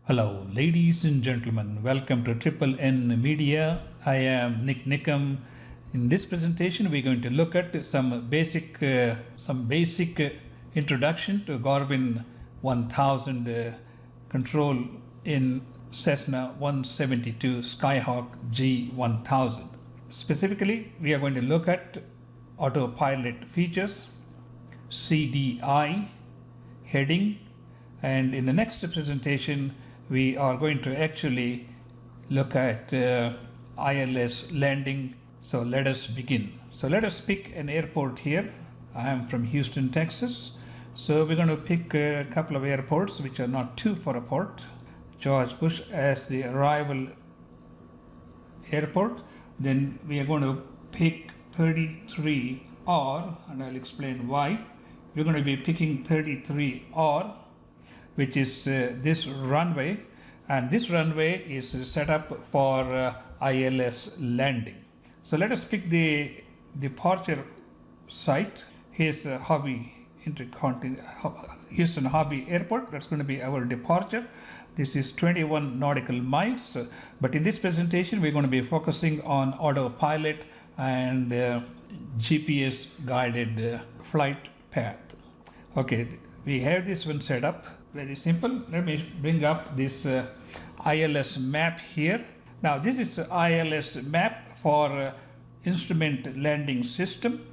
Hello, ladies and gentlemen. Welcome to Triple N Media. I am NIK NIKAM. In this presentation, we're going to look at some basic introduction to Garmin 1000 control in Cessna 172 Skyhawk G1000. Specifically, we are going to look at autopilot features, CDI, heading, and in the next presentation, we are going to actually look at ILS landing. So let us begin. So let us pick an airport here. I am from Houston, Texas. So we're going to pick a couple of airports which are not too far apart. George Bush as the arrival airport. Then we are going to pick 33R, and I'll explain why. We're going to be picking 33R, which is this runway, and this runway is set up for ILS landing. So let us pick the departure site. Here's Houston Hobby Airport. That's going to be our departure. This is 21 nautical miles, but in this presentation we're going to be focusing on autopilot and GPS guided flight path. Okay, we have this one set up. Very simple. Let me bring up this ILS map here. Now this is ILS map for instrument landing system,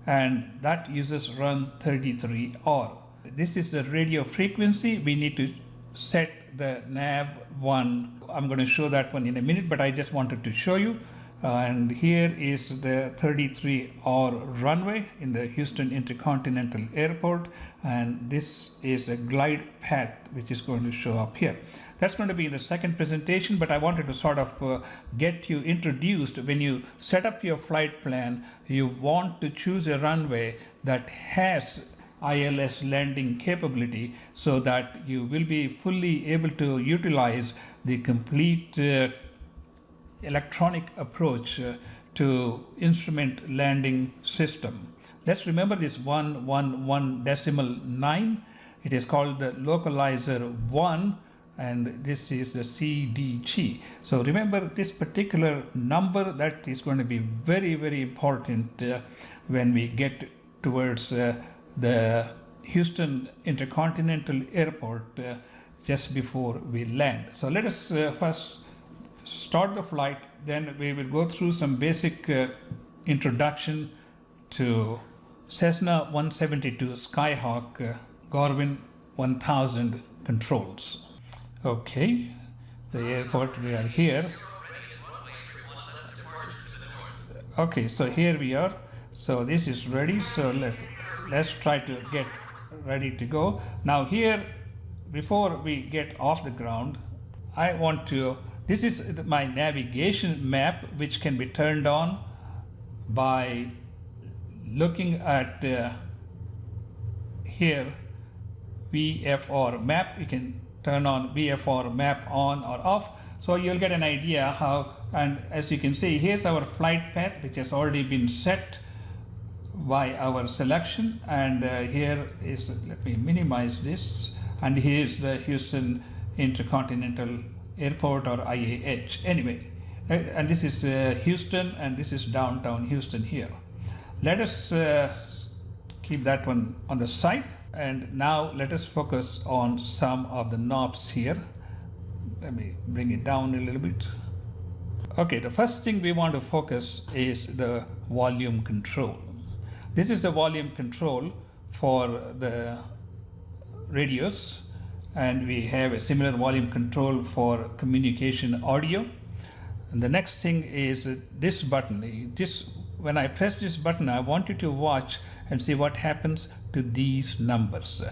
and that uses run 33R. This is the radio frequency. We need to set the nav 1. I'm going to show that one in a minute, but I just wanted to show you. And here is the 33R runway in the Houston Intercontinental Airport, and this is the glide path which is going to show up here. That's going to be in the second presentation, but I wanted to sort of get you introduced. When you set up your flight plan, you want to choose a runway that has ILS landing capability so that you will be fully able to utilize the complete electronic approach to instrument landing system. Let's remember this 111.9. It is called the localizer 1, and this is the CDG. So remember this particular number. That is going to be very, very important when we get towards the Houston Intercontinental Airport just before we land. So let us first start the flight, then we will go through some basic introduction to Cessna 172 Skyhawk Garmin 1000 controls. Okay, the airport, we are here. Okay, so here we are. So this is ready. So let's try to get ready to go. Now here, before we get off the ground, I want to, this is my navigation map, which can be turned on by looking at here, VFR map. You can turn on VFR map on or off. So you'll get an idea how, and as you can see, here's our flight path, which has already been set by our selection. And here is, let me minimize this. And here's the Houston Intercontinental Airport, or IAH. Anyway, and this is Houston, and this is downtown Houston here. Let us keep that one on the side, and now let us focus on some of the knobs here. Let me bring it down a little bit. Okay, the first thing we want to focus is the volume control. This is the volume control for the radios, and we have a similar volume control for communication audio. And the next thing is this button. When I press this button, I want you to watch and see what happens to these numbers.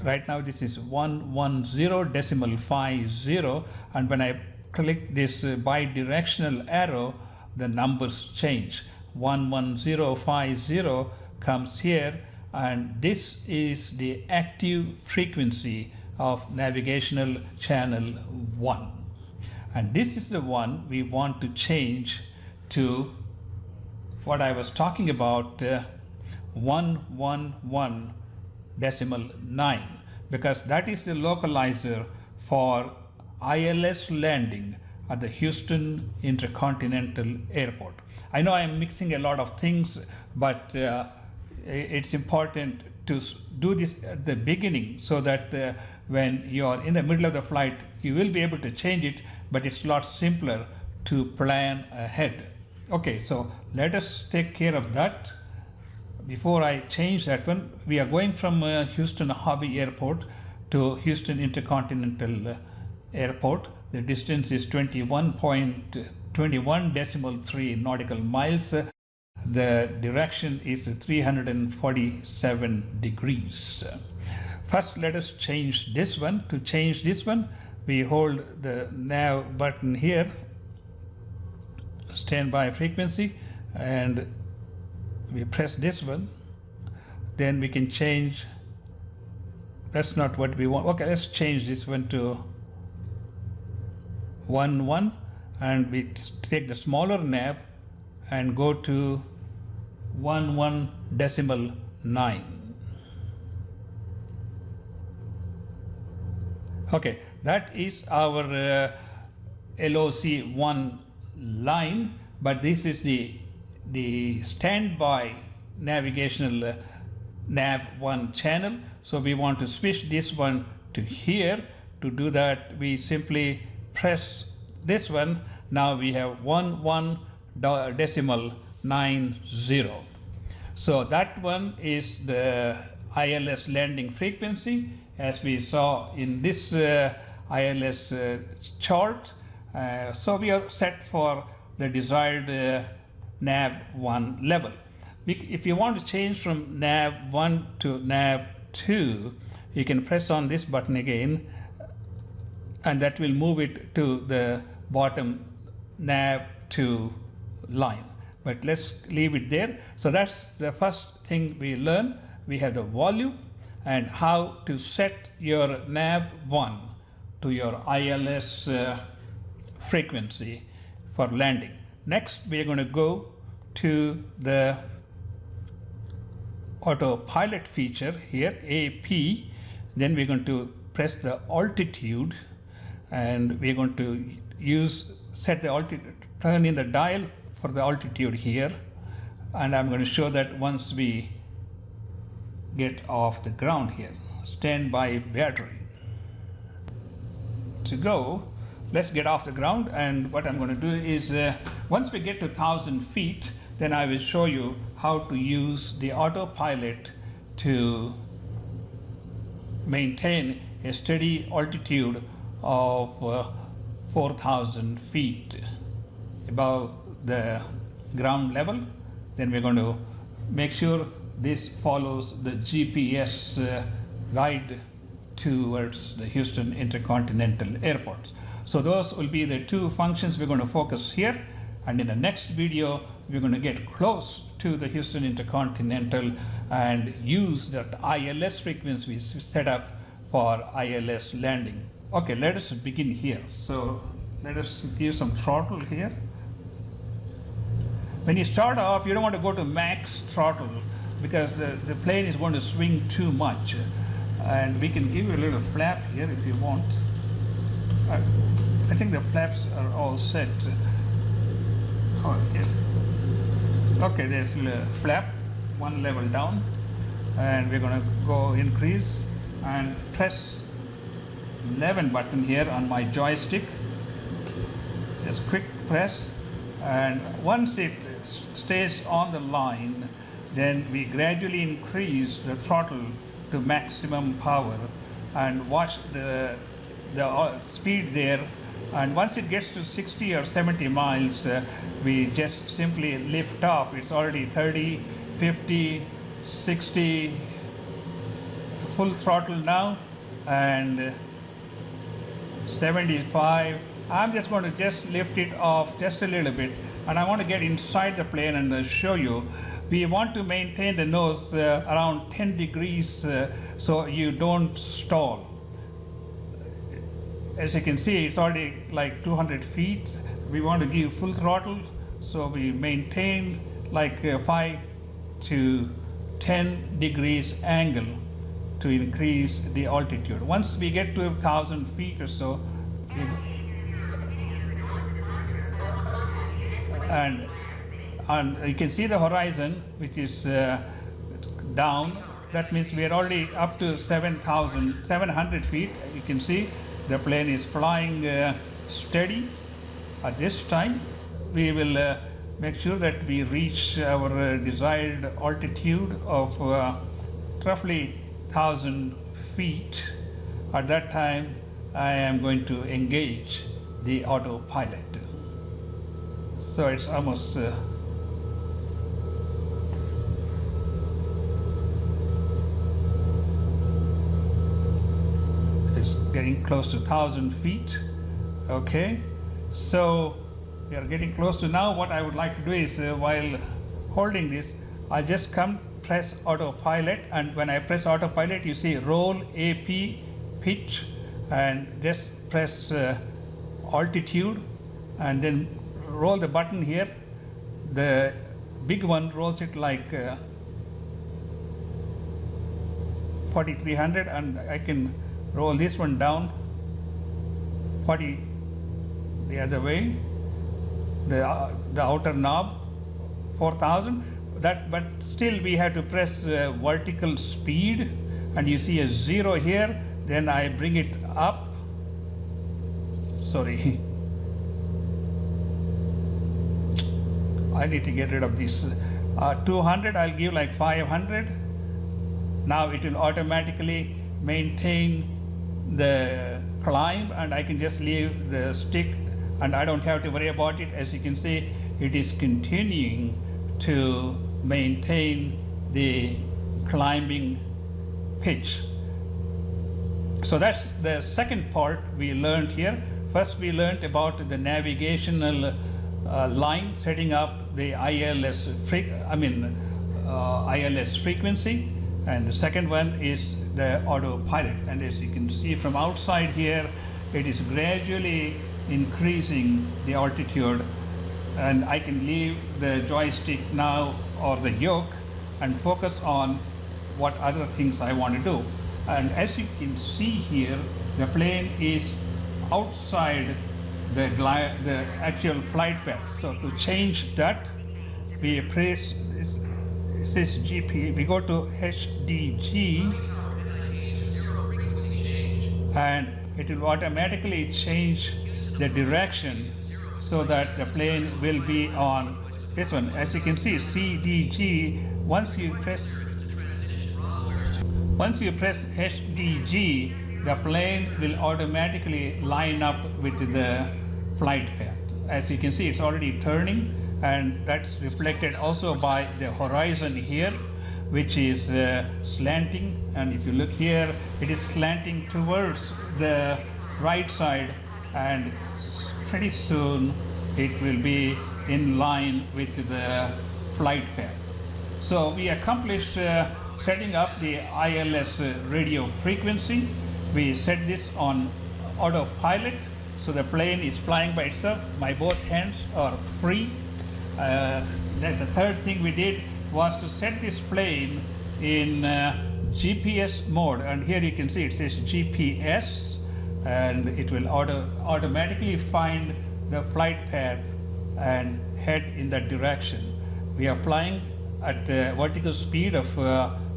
Right now this is 110.50, and when I click this bidirectional arrow, the numbers change. 11050 comes here, and this is the active frequency of navigational channel 1, and this is the one we want to change to what I was talking about, 111.9, because that is the localizer for ILS landing at the Houston Intercontinental Airport. I know I am mixing a lot of things, but it's important to do this at the beginning so that when you are in the middle of the flight, you will be able to change it, but it's a lot simpler to plan ahead. Okay, so let us take care of that. Before I change that one, we are going from Houston Hobby Airport to Houston Intercontinental Airport. The distance is 21.21.3 nautical miles. The direction is 347 degrees. First, let us change this one. To change this one, we hold the nav button here, standby frequency, and we press this one. Then we can change. That's not what we want. Okay, let's change this one to 1 and we take the smaller nav and go to 11.9. Okay, that is our LOC1 line, but this is the standby navigational nav1 channel. So we want to switch this one to here. To do that, we simply press this one. Now we have 11.90. So that one is the ILS landing frequency, as we saw in this ILS chart. So we are set for the desired nav1 level. If you want to change from nav1 to nav2, you can press on this button again, and that will move it to the bottom nav2 line. But let's leave it there. So that's the first thing we learn. We have the volume and how to set your nav1 to your ILS frequency for landing. Next, we are going to go to the autopilot feature here, AP. Then we're going to press the altitude, and we're going to set the altitude, turn in the dial for the altitude here, and I'm going to show that once we get off the ground here. Standby battery. To go, let's get off the ground, and what I'm going to do is once we get to 1,000 feet, then I will show you how to use the autopilot to maintain a steady altitude of 4,000 feet above the ground level. Then we're going to make sure this follows the GPS guide towards the Houston Intercontinental Airport. So those will be the two functions we're going to focus here, and in the next video we're going to get close to the Houston Intercontinental and use that ILS frequency we set up for ILS landing. Okay, let us begin here. So let us give some throttle here. When you start off, you don't want to go to max throttle because the plane is going to swing too much. And we can give you a little flap here if you want. I think the flaps are all set. Oh, yeah. Okay, there's a flap, one level down, and we're going to go increase and press 11 button here on my joystick. Just quick press, and once it stays on the line, then we gradually increase the throttle to maximum power and watch the speed there. And once it gets to 60 or 70 miles, we just simply lift off. It's already 30, 50, 60, full throttle now, and 75. I'm just going to just lift it off just a little bit, and I want to get inside the plane and show you. We want to maintain the nose around 10 degrees so you don't stall. As you can see, it's already like 200 feet. We want to give full throttle, so we maintain like 5 to 10 degrees angle to increase the altitude. Once we get to 1,000 feet or so, and you can see the horizon, which is down. That means we are already up to 7,700 feet. You can see the plane is flying steady. At this time, we will make sure that we reach our desired altitude of roughly 1,000 feet. At that time, I am going to engage the autopilot. So it's almost it's getting close to 1,000 feet. Okay, so we are getting close to now. What I would like to do is while holding this, I just press autopilot, and when I press autopilot, you see roll AP pitch, and just press altitude and then roll the button here. The big one rolls it like 4,300, and I can roll this one down 40 the other way. The outer knob 4,000. But still we have to press vertical speed, and you see a 0 here. Then I bring it up. Sorry. I need to get rid of this. 200, I'll give like 500. Now it will automatically maintain the climb, and I can just leave the stick, and I don't have to worry about it. As you can see, it is continuing to maintain the climbing pitch. So that's the second part we learned here. First, we learned about the navigational line, setting up the ILS frequency, and the second one is the autopilot. And as you can see from outside here, it is gradually increasing the altitude, and I can leave the joystick now or the yoke and focus on what other things I want to do. And as you can see here, the plane is outside the actual flight path. So to change that, we press this GP, we go to HDG, and it will automatically change the direction so that the plane will be on this one. As you can see, CDG, once you press HDG, the plane will automatically line up with the flight path. As you can see, it's already turning, and that's reflected also by the horizon here, which is slanting. And if you look here, it is slanting towards the right side, and pretty soon it will be in line with the flight path. So we accomplished setting up the ILS radio frequency. We set this on autopilot, so the plane is flying by itself. My both hands are free. The third thing we did was to set this plane in GPS mode, and here you can see it says GPS, and it will automatically find the flight path and head in that direction. We are flying at a vertical speed of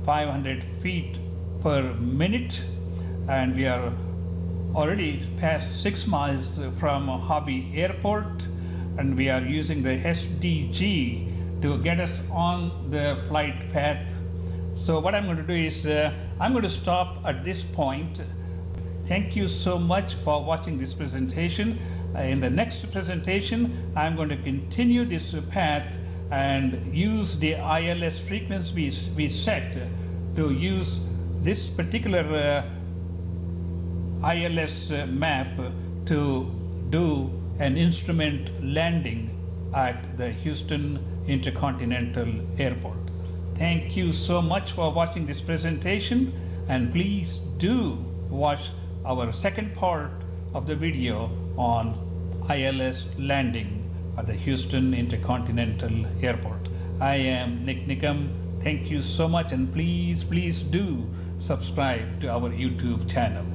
500 feet per minute, and we are already past 6 miles from Hobby Airport, and we are using the SDG to get us on the flight path. So what I'm going to do is I'm going to stop at this point. Thank you so much for watching this presentation. In the next presentation, I'm going to continue this path and use the ILS frequency we set to use this particular ILS map to do an instrument landing at the Houston Intercontinental Airport. Thank you so much for watching this presentation, and please do watch our second part of the video on ILS landing at the Houston Intercontinental Airport. I am NIK NIKAM. Thank you so much, and please do subscribe to our YouTube channel.